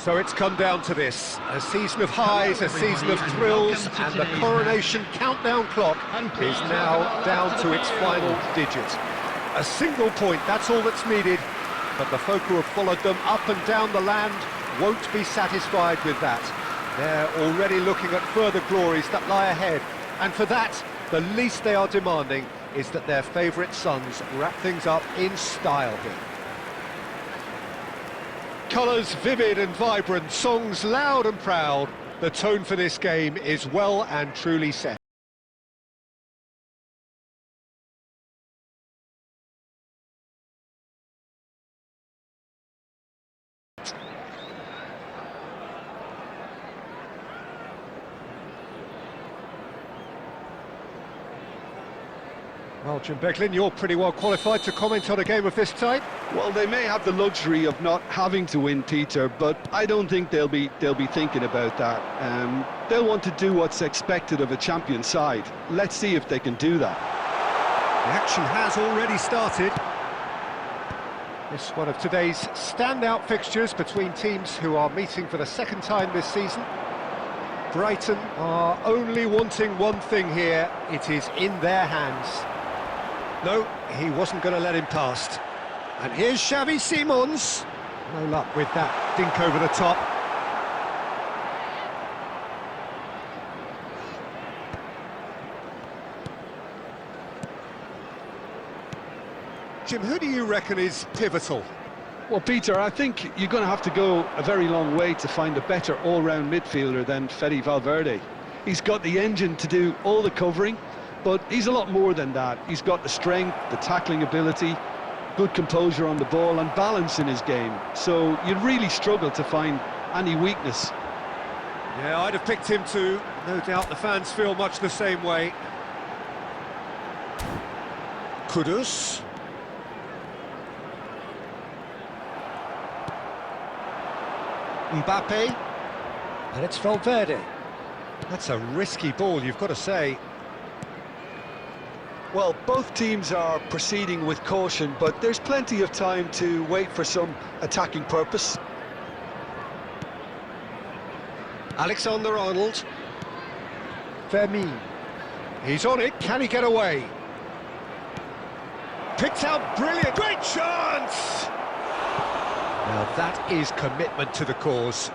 So it's come down to this, a season of highs, a season of thrills, and the coronation countdown clock is now down to its final digit. A single point, that's all that's needed, but the folk who have followed them up and down the land won't be satisfied with that. They're already looking at further glories that lie ahead, and for that, the least they are demanding is that their favourite sons wrap things up in style here. Colours vivid and vibrant, songs loud and proud. The tone for this game is well and truly set. Well, Jim Beglin, you're pretty well qualified to comment on a game of this type. Well, they may have the luxury of not having to win, Peter, but I don't think they'll be thinking about that. They'll want to do what's expected of a champion side. Let's see if they can do that. The action has already started. This one of today's standout fixtures between teams who are meeting for the second time this season. Brighton are only wanting one thing here. It is in their hands. No, he wasn't going to let him past. And here's Xavi Simons. No luck with that dink over the top. Jim, who do you reckon is pivotal? Well, Peter, I think you're going to have to go a very long way to find a better all-round midfielder than Fede Valverde. He's got the engine to do all the covering, but he's a lot more than that. He's got the strength, the tackling ability, good composure on the ball and balance in his game. So you'd really struggle to find any weakness. Yeah, I'd have picked him too. No doubt the fans feel much the same way. Kudus. Mbappe. And it's Valverde. That's a risky ball, you've got to say. Well, both teams are proceeding with caution, but there's plenty of time to wait for some attacking purpose. Alexander-Arnold. Vermeer. He's on it, can he get away? Picked out brilliant, great chance! Now that is commitment to the cause.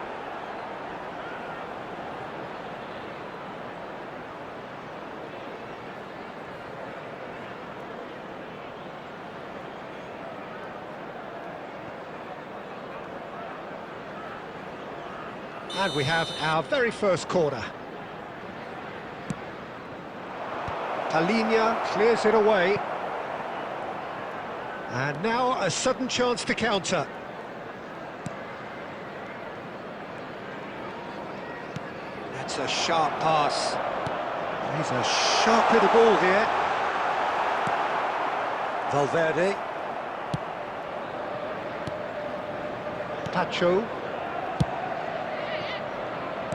And we have our very first corner. Palinia clears it away. And now a sudden chance to counter. That's a sharp pass. He's a sharp little ball here. Valverde. Pacho.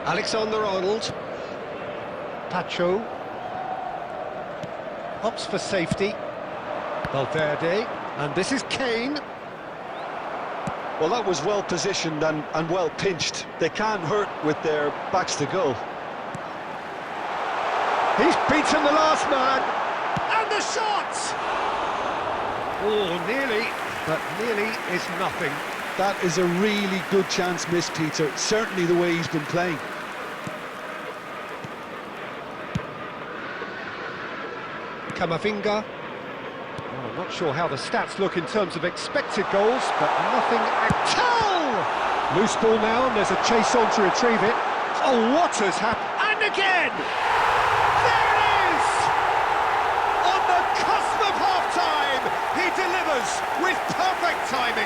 Alexander-Arnold. Pacho. Hops for safety. Valverde. And this is Kane. Well, that was well positioned and well pinched. They can't hurt with their backs to goal. He's beaten the last man. And the shot! Oh, nearly, but nearly is nothing. That is a really good chance missed, Peter. Certainly the way he's been playing. Camavinga. Oh, I'm not sure how the stats look in terms of expected goals, but nothing actual! Loose ball now, and there's a chase on to retrieve it. Oh, what has happened? And again! There it is! On the cusp of half-time, he delivers with perfect timing.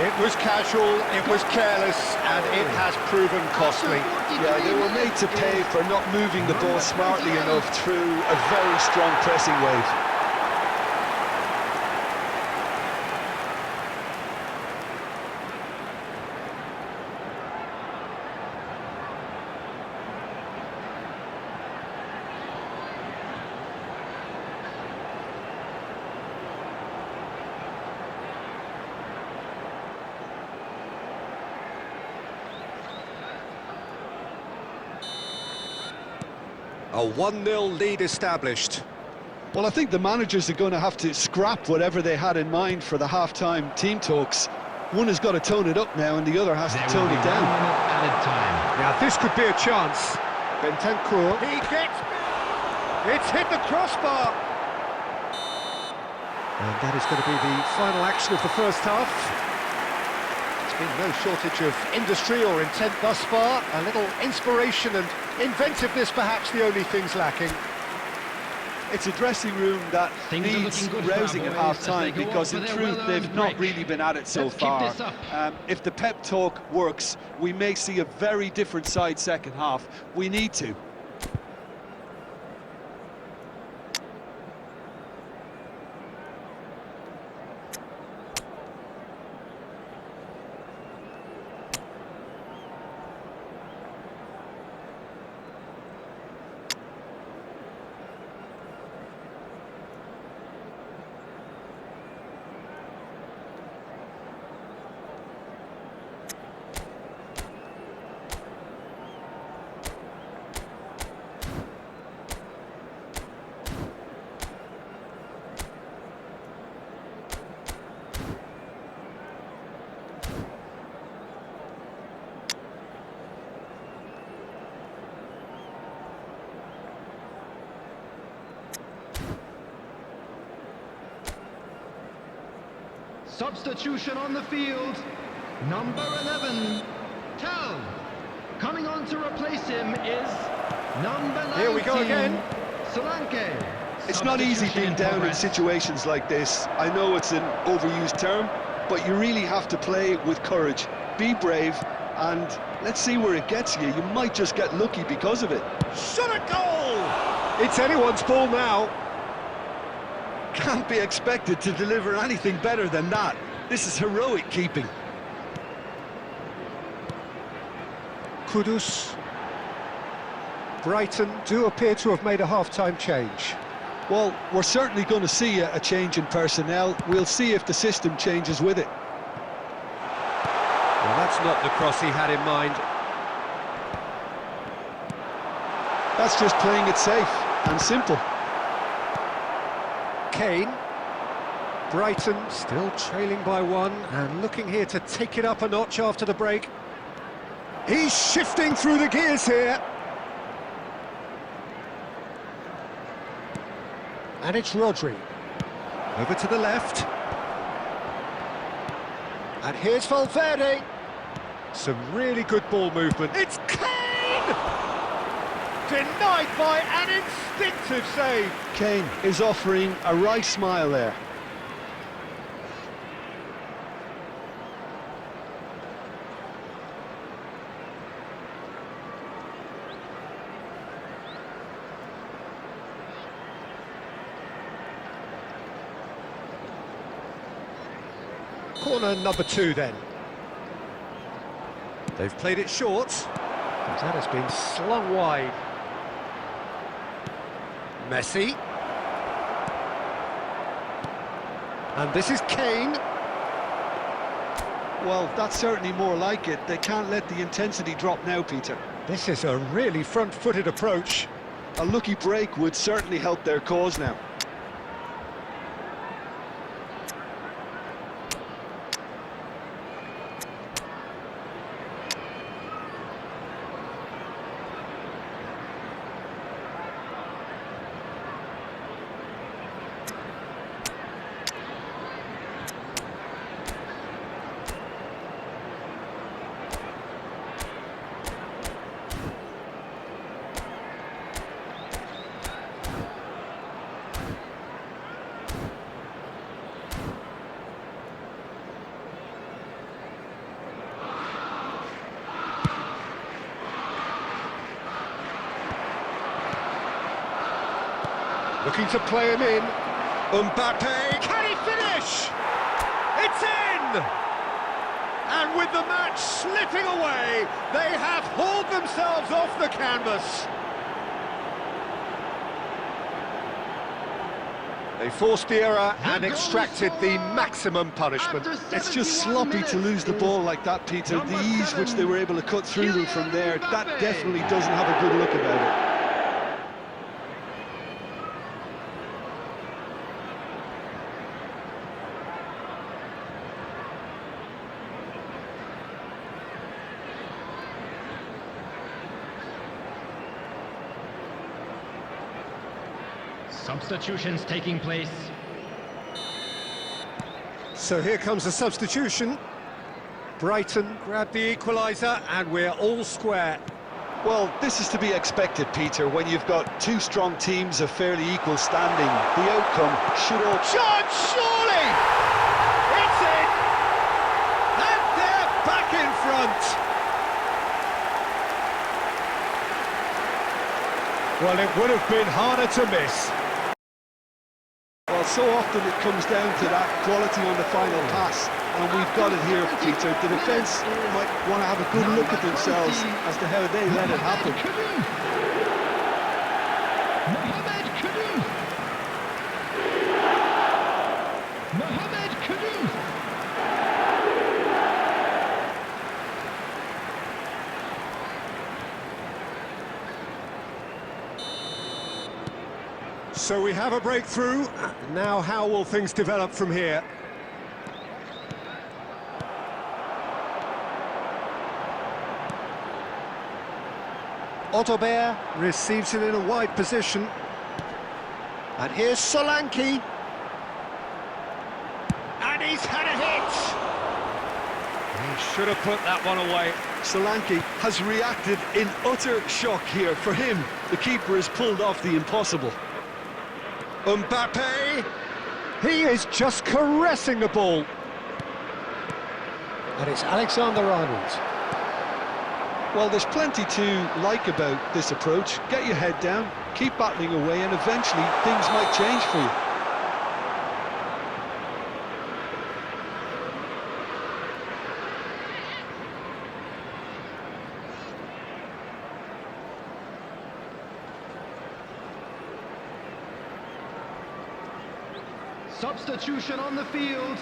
It was casual, it was careless, and it has proven costly. Yeah, they were made to pay for not moving the ball smartly enough through a very strong pressing wave. A 1-0 lead established. Well, I think the managers are going to have to scrap whatever they had in mind for the half-time team talks. One has got to tone it up now and the other has to tone it down. Added time. Now this could be a chance. Bentancur. He gets... It's hit the crossbar. And that is going to be the final action of the first half. There's been no shortage of industry or intent thus far. A little inspiration and inventiveness perhaps the only things lacking. It's a dressing room that needs rousing at half-time because in truth they've not really been at it so far. If the pep talk works, we may see a very different side second half. We need to. Substitution on the field. Number 11, Cal. Coming on to replace him is number 19. Here we go again. Solanke. It's not easy being down in situations like this. I know it's an overused term, but you really have to play with courage. Be brave, and let's see where it gets you. You might just get lucky because of it. Shot a goal! It's anyone's ball now. Can't be expected to deliver anything better than that. This is heroic keeping. Kudus. Brighton do appear to have made a half-time change. Well, we're certainly going to see a change in personnel. We'll see if the system changes with it. Well, that's not the cross he had in mind. That's just playing it safe and simple. Kane. Brighton still trailing by one and looking here to take it up a notch after the break. He's shifting through the gears here. And it's Rodri. Over to the left. And here's Valverde. Some really good ball movement. It's Kane! Denied by an instinctive save. Kane is offering a wry smile there. Corner number 2 then. They've played it short. But that has been slung wide. Messi. And this is Kane. Well, that's certainly more like it. They can't let the intensity drop now, Peter. This is a really front-footed approach. A lucky break would certainly help their cause now. Looking to play him in. Mbappe, can he finish? It's in! And with the match slipping away, they have hauled themselves off the canvas. They forced the error and extracted the maximum punishment. It's just sloppy to lose the ball like that, Peter. The ease which they were able to cut through them from there, that definitely doesn't have a good look about it. Substitutions taking place. So here comes a substitution. Brighton grab the equaliser and we're all square. Well, this is to be expected, Peter, when you've got two strong teams of fairly equal standing. The outcome should all... Shot, surely! It's in! And they're back in front! Well, it would have been harder to miss. Well, so often it comes down to that quality on the final pass, and we've got it here, Peter. The defence might want to have a good look at themselves as to how they let it happen. Mohamed Kudus. Mohamed Kudus. So we have a breakthrough. Now how will things develop from here? Odobert receives it in a wide position. And here's Solanke. And he's had a hit! He should have put that one away. Solanke has reacted in utter shock here. For him, the keeper has pulled off the impossible. Mbappe! He is just caressing the ball. And it's Alexander-Arnold. Well, there's plenty to like about this approach. Get your head down, keep battling away, and eventually things might change for you. Substitution on the field.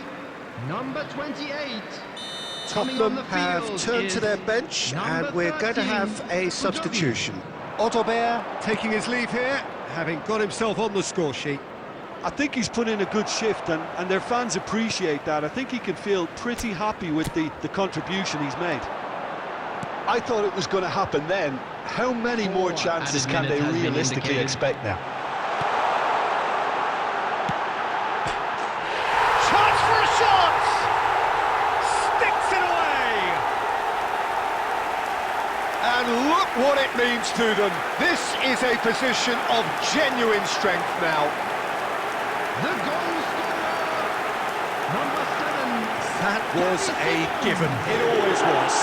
Number 28. Tottenham have turned to their bench and we're going to have a substitution. Odobert taking his leave here, having got himself on the score sheet. I think he's put in a good shift and their fans appreciate that. I think he can feel pretty happy with the contribution he's made. I thought it was going to happen then. How many more chances can they realistically expect now? Chance for a shot! Sticks it away! And look what it means to them. This is a position of genuine strength now. The goal scorer. Number 7. That was a given. It always was.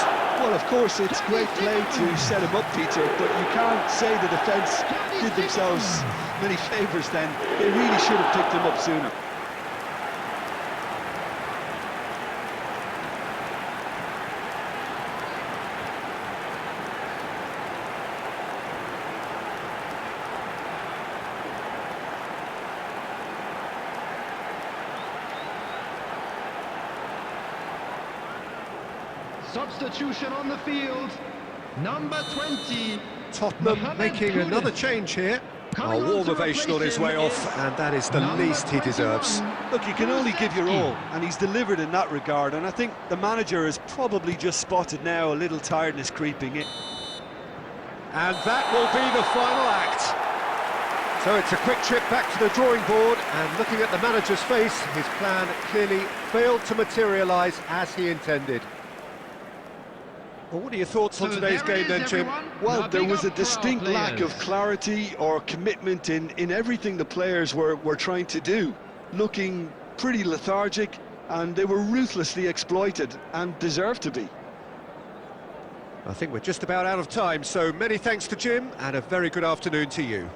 Well, of course, it's great play to set him up, Peter, but you can't say the defence did themselves many favours then. They really should have picked him up sooner. Substitution on the field. Number 20. Tottenham making another change here. A warm ovation on his way off, and that is the least he deserves. Look, you can only give your all, and he's delivered in that regard, and I think the manager has probably just spotted now a little tiredness creeping in. And that will be the final act. So it's a quick trip back to the drawing board, and looking at the manager's face, his plan clearly failed to materialise as he intended. Well, what are your thoughts on today's game then, Jim? Well, there was a distinct lack of clarity or commitment in everything the players were trying to do. Looking pretty lethargic, and they were ruthlessly exploited, and deserved to be. I think we're just about out of time, so many thanks to Jim, and a very good afternoon to you.